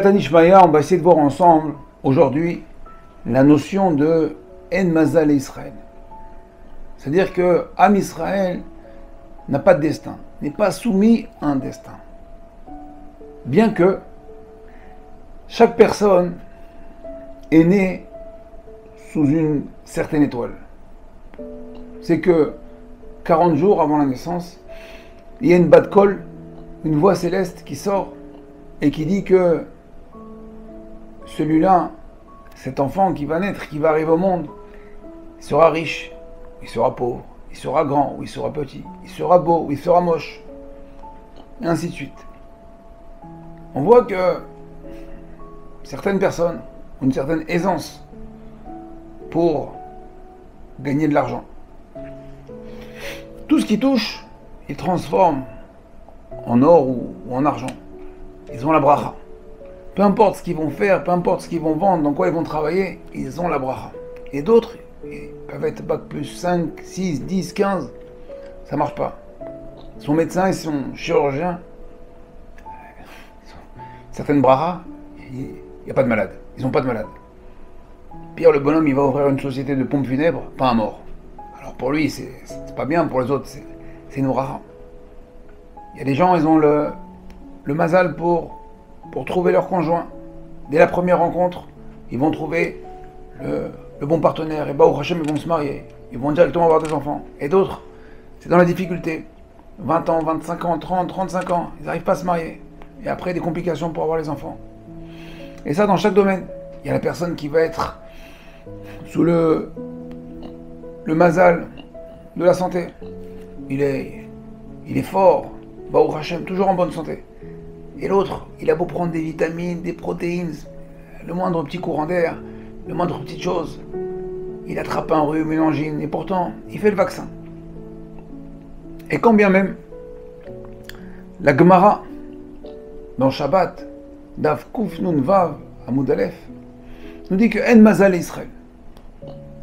Be'ezrat Nishmaya, on va essayer de voir ensemble aujourd'hui la notion de En Mazal Israël. C'est-à-dire que Am Israël n'a pas de destin, n'est pas soumis à un destin. Bien que chaque personne est née sous une certaine étoile. C'est que 40 jours avant la naissance, il y a une bat kol, une voix céleste qui sort et qui dit que celui-là, cet enfant qui va naître, qui va arriver au monde, il sera riche, il sera pauvre, il sera grand ou il sera petit, il sera beau ou il sera moche, et ainsi de suite. On voit que certaines personnes ont une certaine aisance pour gagner de l'argent. Tout ce qui touche, ils transforment en or ou en argent. Ils ont la bracha. Peu importe ce qu'ils vont faire, peu importe ce qu'ils vont vendre, dans quoi ils vont travailler, ils ont la bracha. Et d'autres, ils peuvent être bac plus 5, 6, 10, 15, ça marche pas. Ils sont médecins, ils sont chirurgiens. Certaines brachas, il n'y a pas de malade. Ils n'ont pas de malade. Pire, le bonhomme, il va ouvrir une société de pompes funèbres, pas un mort. Alors pour lui, c'est pas bien, pour les autres, c'est une bracha. Il y a des gens, ils ont le mazal pour trouver leur conjoint. Dès la première rencontre, ils vont trouver le bon partenaire. Et bah, au Hachem, ils vont se marier. Ils vont directement avoir des enfants. Et d'autres, c'est dans la difficulté. 20 ans, 25 ans, 30, 35 ans, ils n'arrivent pas à se marier. Et après, des complications pour avoir les enfants. Et ça, dans chaque domaine. Il y a la personne qui va être sous le mazal de la santé. Il est fort, Baruch Hashem, toujours en bonne santé. Et l'autre, il a beau prendre des vitamines, des protéines, le moindre petit courant d'air, le moindre petite chose, il attrape un rhume, une angine, et pourtant, il fait le vaccin. Et quand bien même, la Gemara, dans Shabbat, Daf Kuf Nun Vav Amud Aleph, nous dit que En Mazal Israël.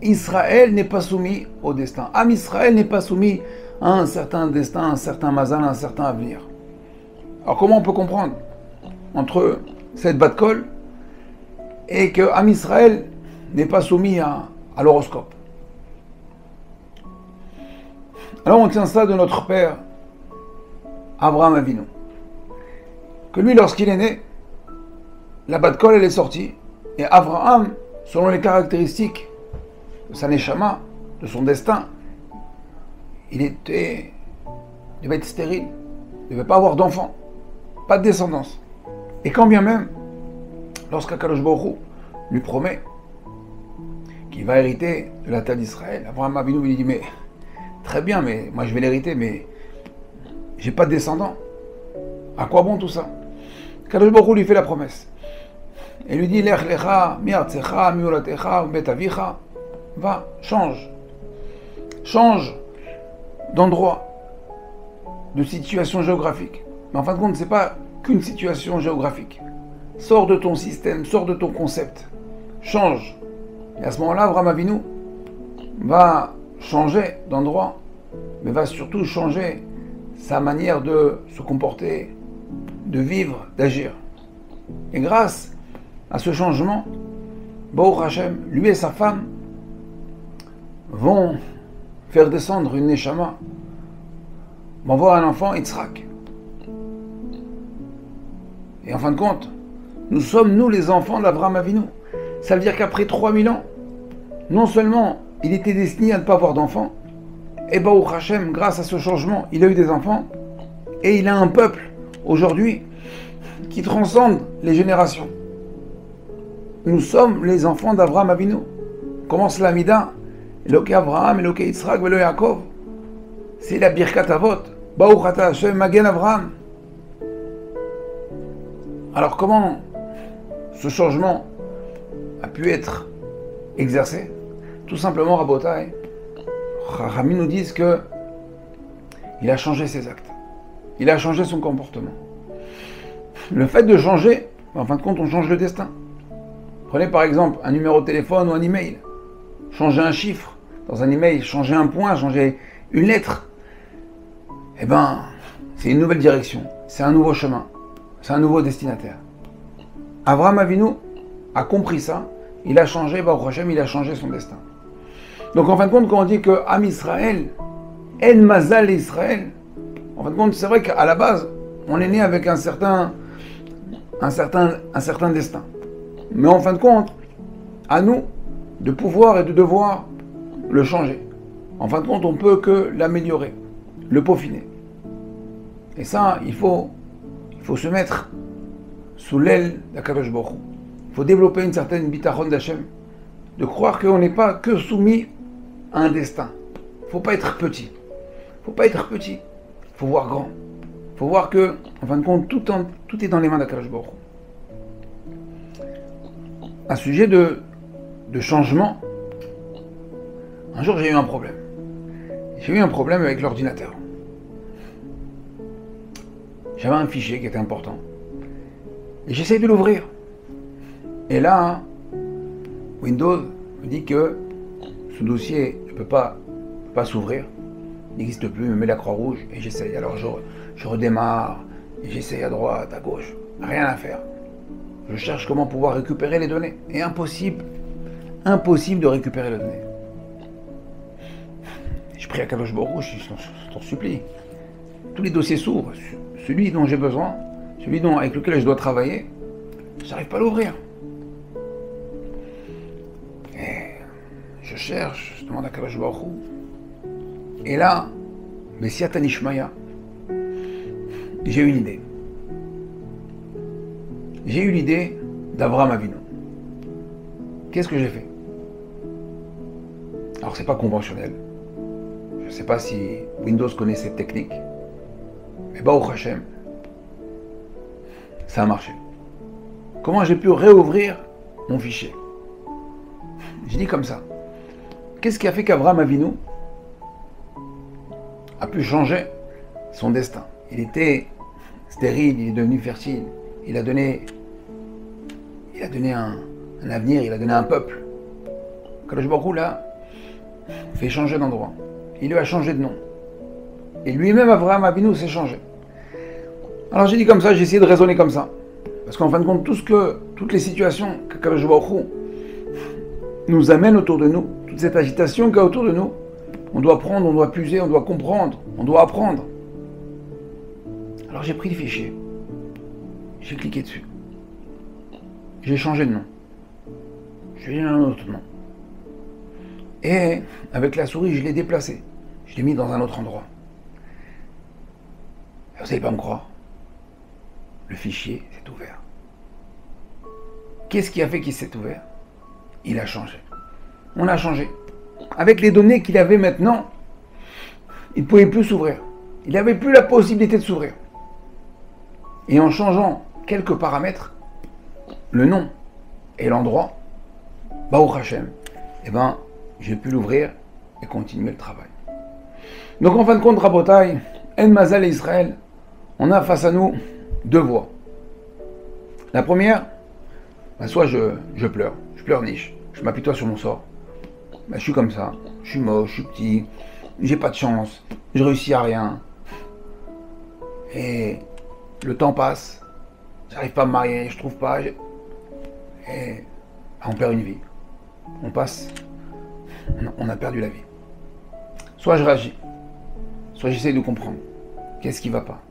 Israël n'est pas soumis au destin. Am Israël n'est pas soumis à un certain destin, un certain mazal, un certain avenir. Alors comment on peut comprendre entre cette bat kol et que Am Israël n'est pas soumis à l'horoscope? Alors on tient ça de notre père Abraham Avinu. Que lui, lorsqu'il est né, la bat kol elle est sortie et Abraham, selon les caractéristiques de sa neshama, de son destin, il devait être stérile, il ne devait pas avoir d'enfant, pas de descendance. Et quand bien même, lorsqu'Akadosh Baruch Hu lui promet qu'il va hériter de la terre d'Israël, Abraham Avinu lui dit, mais très bien, mais moi je vais l'hériter, mais j'ai pas de descendant. À quoi bon tout ça? Akadosh Baruch Hu lui fait la promesse. Et lui dit, Lech lecha mi'artzecha mi'ulatecha u'bet avicha. Va, change d'endroit, de situation géographique. Mais en fin de compte, c'est pas qu'une situation géographique. Sors de ton système, sors de ton concept, change. Et à ce moment-là, Abraham Avinu va changer d'endroit, mais va surtout changer sa manière de se comporter, de vivre, d'agir. Et grâce à ce changement, Baruch Hashem, lui et sa femme, vont faire descendre une neshama, vont voir un enfant, Yitzhak. Et en fin de compte, nous sommes, nous, les enfants d'Abraham Avinu. Ça veut dire qu'après 3000 ans, non seulement il était destiné à ne pas avoir d'enfants, et Baruch Hashem, grâce à ce changement, il a eu des enfants, et il a un peuple, aujourd'hui, qui transcende les générations. Nous sommes les enfants d'Abraham Avinu. Comment cela, Mida? Eloké Abraham, Eloké Yitzhak, Velo Yaakov. C'est la Birkat Avot. Baruch Ata Hashem, Magen Abraham. Alors comment ce changement a pu être exercé? Tout simplement, Rabotai, Rami nous disent que il a changé ses actes. Il a changé son comportement. Le fait de changer, en fin de compte, on change le destin. Prenez par exemple un numéro de téléphone ou un email. Changer un chiffre dans un email, changer un point, changer une lettre. Eh ben, c'est une nouvelle direction, c'est un nouveau chemin, c'est un nouveau destinataire. Avraham Avinu a compris ça, il a changé, Baruch Hashem, il a changé son destin. Donc en fin de compte, quand on dit que Am Israël, En Mazal Israël, en fin de compte, c'est vrai qu'à la base, on est né avec un certain destin. Mais en fin de compte, à nous de pouvoir et de devoir le changer. En fin de compte, on ne peut que l'améliorer, le peaufiner. Et ça, il faut se mettre sous l'aile d'Akadosh Baruch Hu. Il faut développer une certaine bitachon d'Hachem, de croire qu'on n'est pas que soumis à un destin. Il ne faut pas être petit. Il ne faut pas être petit. Il faut voir grand. Il faut voir que, en fin de compte, tout est dans les mains d'Akadosh Baruch Hu. À sujet de changement, un jour j'ai eu un problème. J'ai eu un problème avec l'ordinateur. J'avais un fichier qui était important. Et j'essaye de l'ouvrir. Et là, Windows me dit que ce dossier ne peut pas s'ouvrir. Il n'existe plus, il me met la croix rouge et j'essaye. Alors je redémarre et j'essaye à droite, à gauche. Rien à faire. Je cherche comment pouvoir récupérer les données. Et impossible de récupérer les données. Je prie à Kadosh Baruch Hu, je t'en supplie. Tous les dossiers s'ouvrent. Celui dont j'ai besoin, avec lequel je dois travailler, je n'arrive pas à l'ouvrir. Et je cherche, je demande à Kadosh Baruch Hu. Et là, Bessiata Nishmaya, j'ai une idée. J'ai eu l'idée d'Avraham Avinu. Qu'est-ce que j'ai fait? Alors c'est pas conventionnel. Je ne sais pas si Windows connaît cette technique. Mais Baruch Hashem, ça a marché. Comment j'ai pu réouvrir mon fichier? Je dis comme ça. Qu'est-ce qui a fait qu'Avraham Avinu a pu changer son destin? Il était stérile, il est devenu fertile. Il a donné un avenir, il a donné un peuple. Kadosh Baruch Hu l'a fait changer d'endroit. Il lui a changé de nom. Et lui-même, Avraham Avinu, s'est changé. Alors j'ai dit comme ça, j'ai essayé de raisonner comme ça. Parce qu'en fin de compte, toutes les situations que Kadosh Baruch Hu nous amène autour de nous, toute cette agitation qu'il y a autour de nous, on doit prendre, on doit puiser, on doit comprendre, on doit apprendre. Alors j'ai pris le fichier. J'ai cliqué dessus. J'ai changé de nom. Je lui ai donné un autre nom. Et avec la souris, je l'ai déplacé. Je l'ai mis dans un autre endroit. Vous n'allez pas me croire. Le fichier s'est ouvert. Qu'est-ce qui a fait qu'il s'est ouvert? Il a changé. On a changé. Avec les données qu'il avait maintenant, il ne pouvait plus s'ouvrir. Il n'avait plus la possibilité de s'ouvrir. Et en changeant quelques paramètres, le nom et l'endroit, Baruch Hashem, j'ai pu l'ouvrir et continuer le travail. Donc en fin de compte, Rabotai, En Mazal et Israël, on a face à nous deux voies. La première, soit je pleurniche, je m'apitoie sur mon sort. Je suis comme ça, je suis moche, je suis petit, j'ai pas de chance, je réussis à rien. Et le temps passe, j'arrive pas à me marier, je trouve pas, et on perd une vie. On a perdu la vie. Soit je réagis, soit j'essaye de comprendre qu'est-ce qui va pas.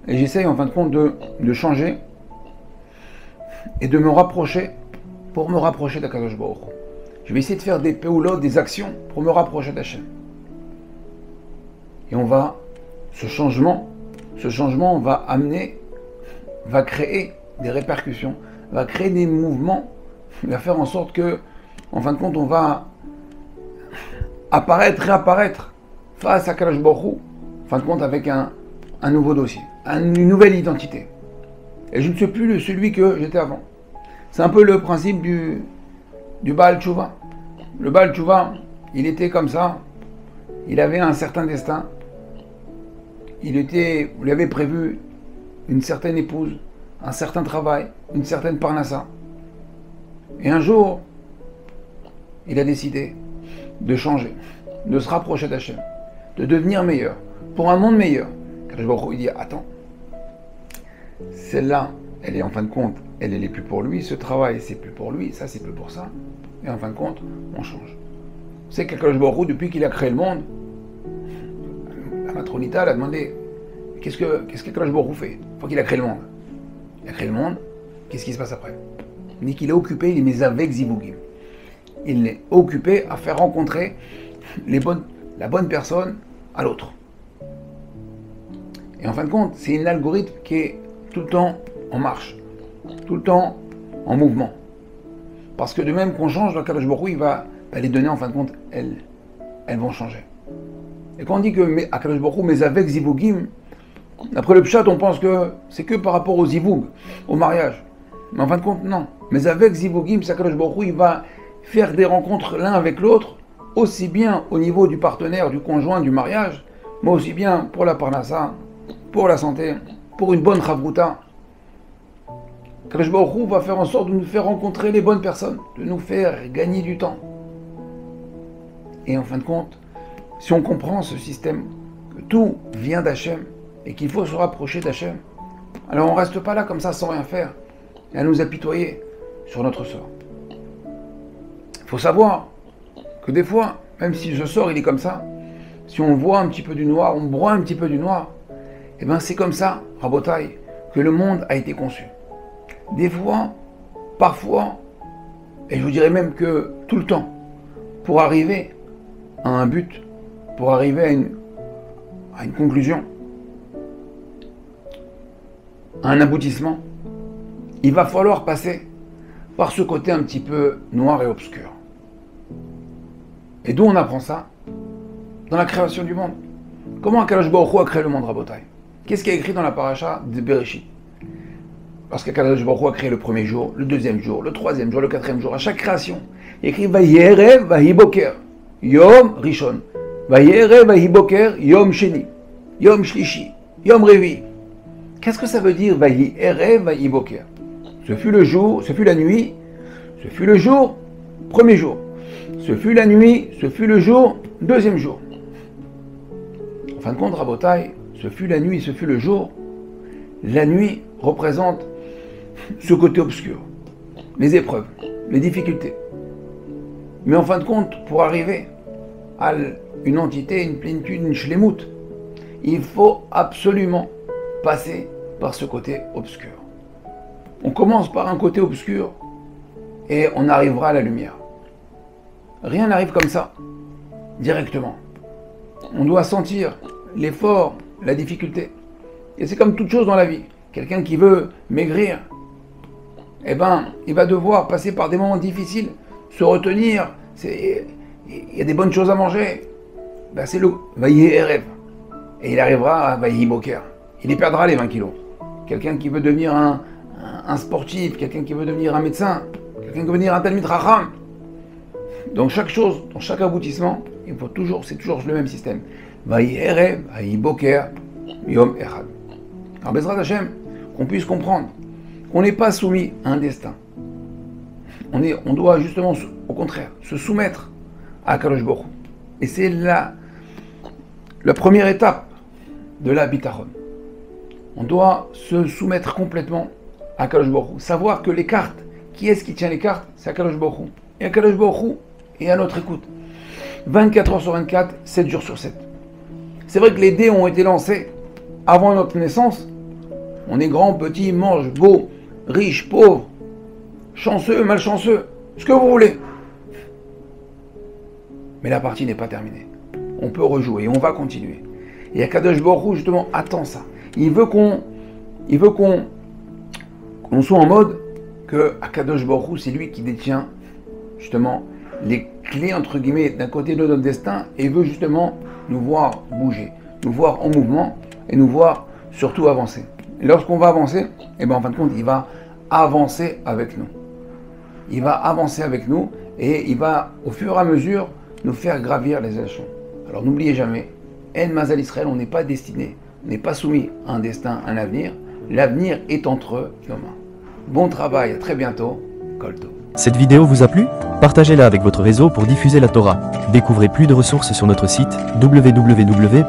Et j'essaye en fin de compte de changer et de me rapprocher pour me rapprocher d'Akadosh Baruch Hu. Je vais essayer de faire des péoulots, des actions pour me rapprocher d'Hachem. Et ce changement va créer des répercussions, va créer des mouvements, va faire en sorte que, en fin de compte, on va réapparaître face à Akadosh Baruch Hu, en fin de compte, avec un nouveau dossier, une nouvelle identité. Et je ne suis plus celui que j'étais avant. C'est un peu le principe du Baal Tshuva. Le Baal Tshuva, il était comme ça, il avait un certain destin, il lui avait prévu une certaine épouse, un certain travail, une certaine parnassa. Et un jour, il a décidé de changer, de se rapprocher d'Hachem, de devenir meilleur, pour un monde meilleur. Car je vois, il dit, attends, celle-là, elle est en fin de compte, elle est plus pour lui, ce travail c'est plus pour lui, ça c'est plus pour ça. Et en fin de compte, on change. C'est qu'Akadosh Baruch Hu, depuis qu'il a créé le monde, la matronita elle a demandé qu'est-ce qu'Akadosh Baruch Hu fait une fois qu'il a créé le monde. Il a créé le monde, qu'est-ce qui se passe après? Il dit qu'il est occupé, il est mis avec Zivugim. Il est occupé à faire rencontrer la bonne personne à l'autre. Et en fin de compte, c'est un algorithme qui est tout le temps en marche, tout le temps en mouvement. Parce que de même qu'on change, le Kadosh Baruch Hu, il va les donner, en fin de compte, elles vont changer. Et quand on dit que Akadosh Baruch Hu, mais avec Zivugim, d'après le Pshat, on pense que c'est que par rapport au Zivug, au mariage. Mais en fin de compte, non. Mais avec Zivugim, Akadosh Baruch Hu, il va faire des rencontres l'un avec l'autre, aussi bien au niveau du partenaire, du conjoint, du mariage, mais aussi bien pour la parnassa, pour la santé, pour une bonne chavruta. Akadosh Baruch Hu va faire en sorte de nous faire rencontrer les bonnes personnes, de nous faire gagner du temps. Et en fin de compte, si on comprend ce système, que tout vient d'Hachem, et qu'il faut se rapprocher d'Hachem, alors on ne reste pas là comme ça sans rien faire, et à nous apitoyer sur notre sort. Il faut savoir que des fois, même si ce sort il est comme ça, si on voit un petit peu du noir, on broie un petit peu du noir, et bien c'est comme ça, Rabotai, que le monde a été conçu. Des fois, parfois, et je vous dirais même que tout le temps, pour arriver à un but, pour arriver à une conclusion, à un aboutissement, il va falloir passer par ce côté un petit peu noir et obscur. Et d'où on apprend ça? Dans la création du monde. Comment Akadosh Baruch Hu a créé le monde, Rabotai? Qu'est-ce qui est écrit dans la paracha de Bereshit? Lorsqu'Akadosh Baruch Hu a créé le premier jour, le deuxième jour, le troisième jour, le quatrième jour, à chaque création, il écrit Vayerev Vahiboker, Yom Rishon, Vayerev Vahiboker, Yom Sheni, Yom Shlishi, Yom Revi. Qu'est-ce que ça veut dire Vayerev Vahiboker? Ce fut le jour, ce fut la nuit, ce fut le jour, premier jour. Ce fut la nuit, ce fut le jour, deuxième jour. En fin de compte, Rabotai, ce fut la nuit, ce fut le jour. La nuit représente ce côté obscur, les épreuves, les difficultés. Mais en fin de compte, pour arriver à une entité, une plénitude, une shlemut, il faut absolument passer par ce côté obscur. On commence par un côté obscur et on arrivera à la lumière. Rien n'arrive comme ça, directement. On doit sentir l'effort, la difficulté. Et c'est comme toute chose dans la vie. Quelqu'un qui veut maigrir, eh ben, il va devoir passer par des moments difficiles, se retenir. Il y a des bonnes choses à manger. Ben, c'est le Vaïe rêve. Et il arrivera à Vaïe Boker. Il y perdra les 20 kilos. Quelqu'un qui veut devenir un sportif, quelqu'un qui veut devenir un médecin, quelqu'un qui veut devenir un Talmid Chacham. Dans chaque chose, dans chaque aboutissement, c'est toujours le même système. Vaïe rêve, Vaïe Boker, Yom Echad. Alors, Bezrat Hashem, qu'on puisse comprendre qu'on n'est pas soumis à un destin. On doit justement, au contraire, se soumettre à Akadosh Baruch Hu. Et c'est la première étape de la bitachon. On doit se soumettre complètement à Akadosh Baruch Hu. Savoir que les cartes, qui est-ce qui tient les cartes? C'est Akadosh Baruch Hu. Et Akadosh Baruch Hu est à notre écoute. 24 heures sur 24, 7 jours sur 7. C'est vrai que les dés ont été lancés avant notre naissance. On est grand, petit, moche, beau, riche, pauvre, chanceux, malchanceux, ce que vous voulez. Mais la partie n'est pas terminée. On peut rejouer et on va continuer. Et Akadosh Baruch Hu, justement, attend ça. Il veut qu'on soit en mode que Akadosh Baruch Hu, c'est lui qui détient justement les clés, entre guillemets, d'un côté de notre destin, et il veut justement nous voir bouger, nous voir en mouvement, et nous voir surtout avancer. Et lorsqu'on va avancer, et bien en fin de compte, il va avancer avec nous. Il va avancer avec nous, et il va, au fur et à mesure, nous faire gravir les échelons. Alors n'oubliez jamais, En Mazal Israël, on n'est pas destiné, on n'est pas soumis à un destin, à un avenir. L'avenir est entre nos mains. Bon travail, à très bientôt. Kol Tov. Cette vidéo vous a plu? Partagez-la avec votre réseau pour diffuser la Torah. Découvrez plus de ressources sur notre site www.ovdhm.com.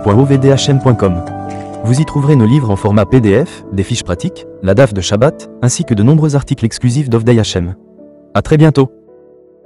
Vous y trouverez nos livres en format PDF, des fiches pratiques, la DAF de Shabbat, ainsi que de nombreux articles exclusifs d'Ovdei Hashem. À très bientôt.